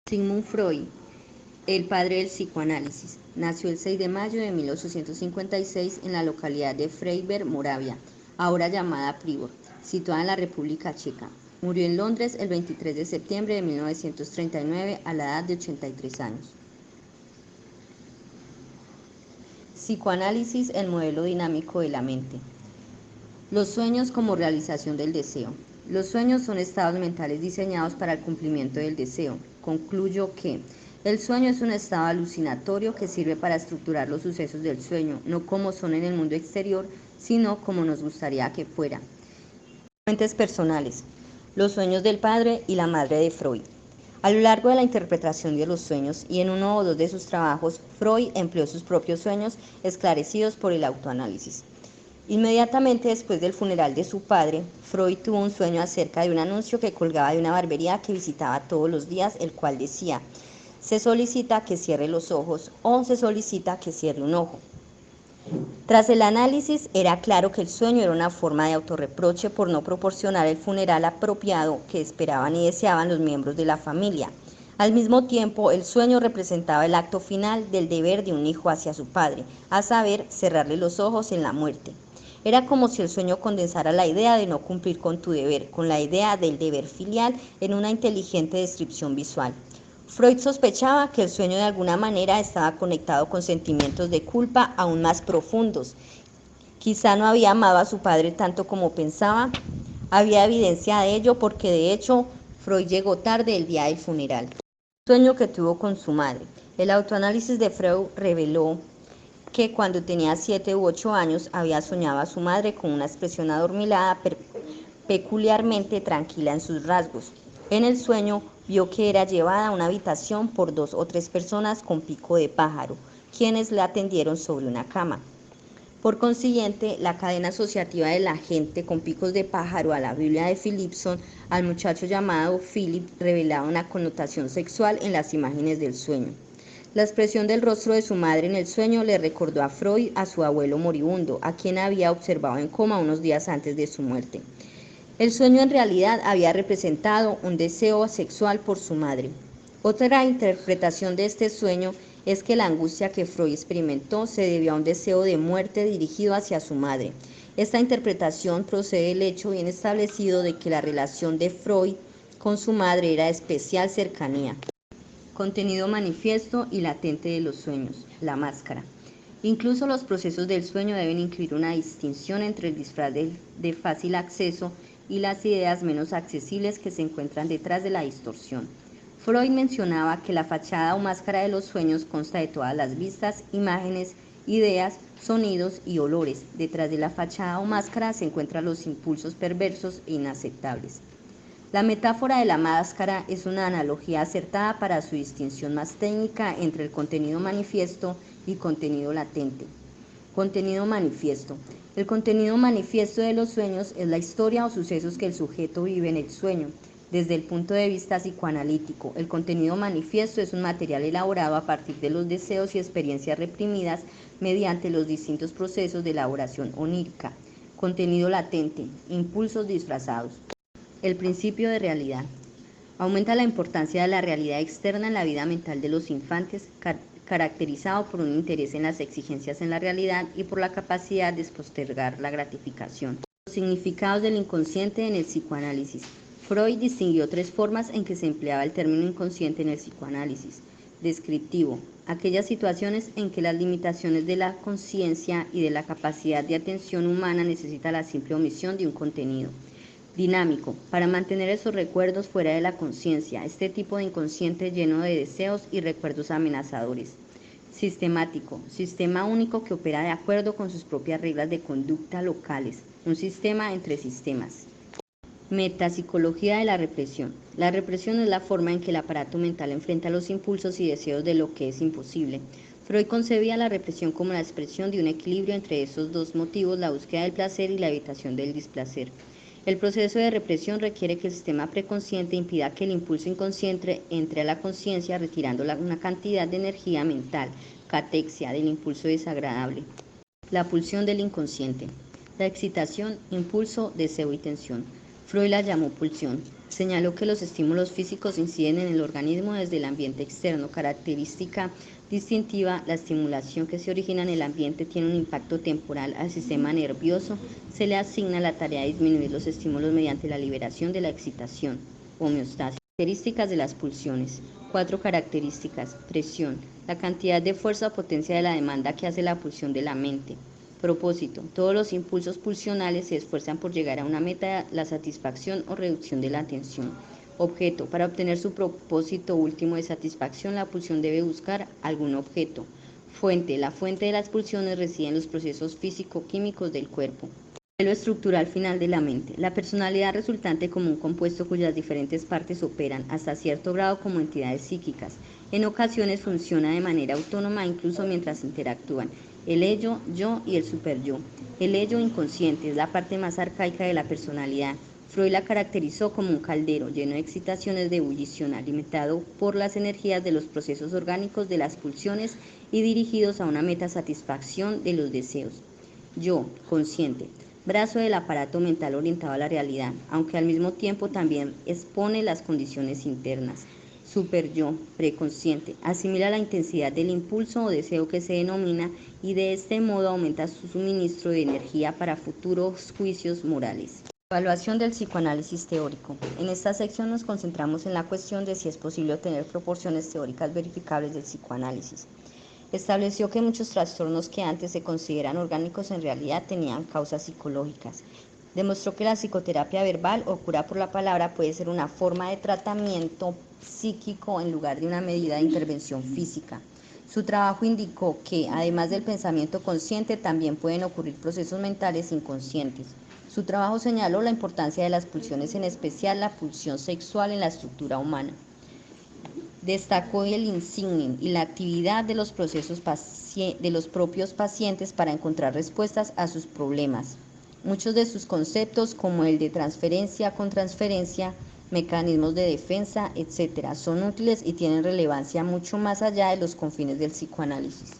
Sigmund Freud, el padre del psicoanálisis, nació el 6 de mayo de 1856 en la localidad de Freiberg, Moravia, ahora llamada Pribor, situada en la República Checa. Murió en Londres el 23 de septiembre de 1939 a la edad de 83 años. Psicoanálisis, el modelo dinámico de la mente. Los sueños como realización del deseo. Los sueños son estados mentales diseñados para el cumplimiento del deseo. Concluyo que el sueño es un estado alucinatorio que sirve para estructurar los sucesos del sueño, no como son en el mundo exterior, sino como nos gustaría que fuera. Fuentes personales. Los sueños del padre y la madre de Freud. A lo largo de la interpretación de los sueños y en uno o dos de sus trabajos, Freud empleó sus propios sueños esclarecidos por el autoanálisis. Inmediatamente después del funeral de su padre, Freud tuvo un sueño acerca de un anuncio que colgaba de una barbería que visitaba todos los días, el cual decía: se solicita que cierre los ojos o se solicita que cierre un ojo. Tras el análisis, era claro que el sueño era una forma de autorreproche por no proporcionar el funeral apropiado que esperaban y deseaban los miembros de la familia. Al mismo tiempo, el sueño representaba el acto final del deber de un hijo hacia su padre, a saber, cerrarle los ojos en la muerte. Era como si el sueño condensara la idea de no cumplir con tu deber, con la idea del deber filial en una inteligente descripción visual. Freud sospechaba que el sueño de alguna manera estaba conectado con sentimientos de culpa aún más profundos. Quizá no había amado a su padre tanto como pensaba. Había evidencia de ello porque de hecho Freud llegó tarde el día del funeral. El sueño que tuvo con su madre. El autoanálisis de Freud reveló que cuando tenía 7 u 8 años había soñado a su madre con una expresión adormilada, peculiarmente tranquila en sus rasgos. En el sueño vio que era llevada a una habitación por 2 o 3 personas con pico de pájaro, quienes la atendieron sobre una cama. Por consiguiente, la cadena asociativa de la gente con picos de pájaro a la Biblia de Philipson, al muchacho llamado Philip, revelaba una connotación sexual en las imágenes del sueño. La expresión del rostro de su madre en el sueño le recordó a Freud a su abuelo moribundo, a quien había observado en coma unos días antes de su muerte. El sueño en realidad había representado un deseo sexual por su madre. Otra interpretación de este sueño es que la angustia que Freud experimentó se debió a un deseo de muerte dirigido hacia su madre. Esta interpretación procede del hecho bien establecido de que la relación de Freud con su madre era de especial cercanía. Contenido manifiesto y latente de los sueños, la máscara. Incluso los procesos del sueño deben incluir una distinción entre el disfraz de fácil acceso y las ideas menos accesibles que se encuentran detrás de la distorsión. Freud mencionaba que la fachada o máscara de los sueños consta de todas las vistas, imágenes, ideas, sonidos y olores. Detrás de la fachada o máscara se encuentran los impulsos perversos e inaceptables. La metáfora de la máscara es una analogía acertada para su distinción más técnica entre el contenido manifiesto y contenido latente. Contenido manifiesto. El contenido manifiesto de los sueños es la historia o sucesos que el sujeto vive en el sueño. Desde el punto de vista psicoanalítico, el contenido manifiesto es un material elaborado a partir de los deseos y experiencias reprimidas mediante los distintos procesos de elaboración onírica. Contenido latente. Impulsos disfrazados. El principio de realidad. Aumenta la importancia de la realidad externa en la vida mental de los infantes, caracterizado por un interés en las exigencias en la realidad y por la capacidad de postergar la gratificación. Los significados del inconsciente en el psicoanálisis. Freud distinguió 3 formas en que se empleaba el término inconsciente en el psicoanálisis. Descriptivo. Aquellas situaciones en que las limitaciones de la conciencia y de la capacidad de atención humana necesitan la simple omisión de un contenido. Dinámico, para mantener esos recuerdos fuera de la conciencia, este tipo de inconsciente lleno de deseos y recuerdos amenazadores. Sistemático, sistema único que opera de acuerdo con sus propias reglas de conducta locales, un sistema entre sistemas. Metapsicología de la represión. La represión es la forma en que el aparato mental enfrenta los impulsos y deseos de lo que es imposible. Freud concebía la represión como la expresión de un equilibrio entre esos dos motivos, la búsqueda del placer y la evitación del displacer. El proceso de represión requiere que el sistema preconsciente impida que el impulso inconsciente entre a la conciencia, retirando una cantidad de energía mental, catexia, del impulso desagradable. La pulsión del inconsciente. La excitación, impulso, deseo y tensión. Freud la llamó pulsión. Señaló que los estímulos físicos inciden en el organismo desde el ambiente externo. Característica distintiva, la estimulación que se origina en el ambiente tiene un impacto temporal al sistema nervioso. Se le asigna la tarea de disminuir los estímulos mediante la liberación de la excitación. Homeostasis. Características de las pulsiones. 4 características. Presión. La cantidad de fuerza o potencia de la demanda que hace la pulsión de la mente. Propósito. Todos los impulsos pulsionales se esfuerzan por llegar a una meta, la satisfacción o reducción de la tensión. Objeto. Para obtener su propósito último de satisfacción, la pulsión debe buscar algún objeto. Fuente. La fuente de las pulsiones reside en los procesos físico-químicos del cuerpo. Modelo estructural final de la mente. La personalidad resultante como un compuesto cuyas diferentes partes operan hasta cierto grado como entidades psíquicas. En ocasiones funciona de manera autónoma incluso mientras interactúan. El ello, yo y el superyo. El ello inconsciente es la parte más arcaica de la personalidad. Freud la caracterizó como un caldero lleno de excitaciones de ebullición, alimentado por las energías de los procesos orgánicos de las pulsiones y dirigidos a una metasatisfacción de los deseos. Yo, consciente, brazo del aparato mental orientado a la realidad, aunque al mismo tiempo también expone las condiciones internas. Superyo, preconsciente, asimila la intensidad del impulso o deseo que se denomina y de este modo aumenta su suministro de energía para futuros juicios morales. Evaluación del psicoanálisis teórico. En esta sección nos concentramos en la cuestión de si es posible obtener proporciones teóricas verificables del psicoanálisis. Estableció que muchos trastornos que antes se consideran orgánicos en realidad tenían causas psicológicas. Demostró que la psicoterapia verbal o cura por la palabra puede ser una forma de tratamiento psíquico en lugar de una medida de intervención física. Su trabajo indicó que, además del pensamiento consciente, también pueden ocurrir procesos mentales inconscientes. Su trabajo señaló la importancia de las pulsiones, en especial la pulsión sexual en la estructura humana. Destacó el insignia y la actividad de los propios pacientes para encontrar respuestas a sus problemas. Muchos de sus conceptos, como el de transferencia con transferencia, mecanismos de defensa, etc., son útiles y tienen relevancia mucho más allá de los confines del psicoanálisis.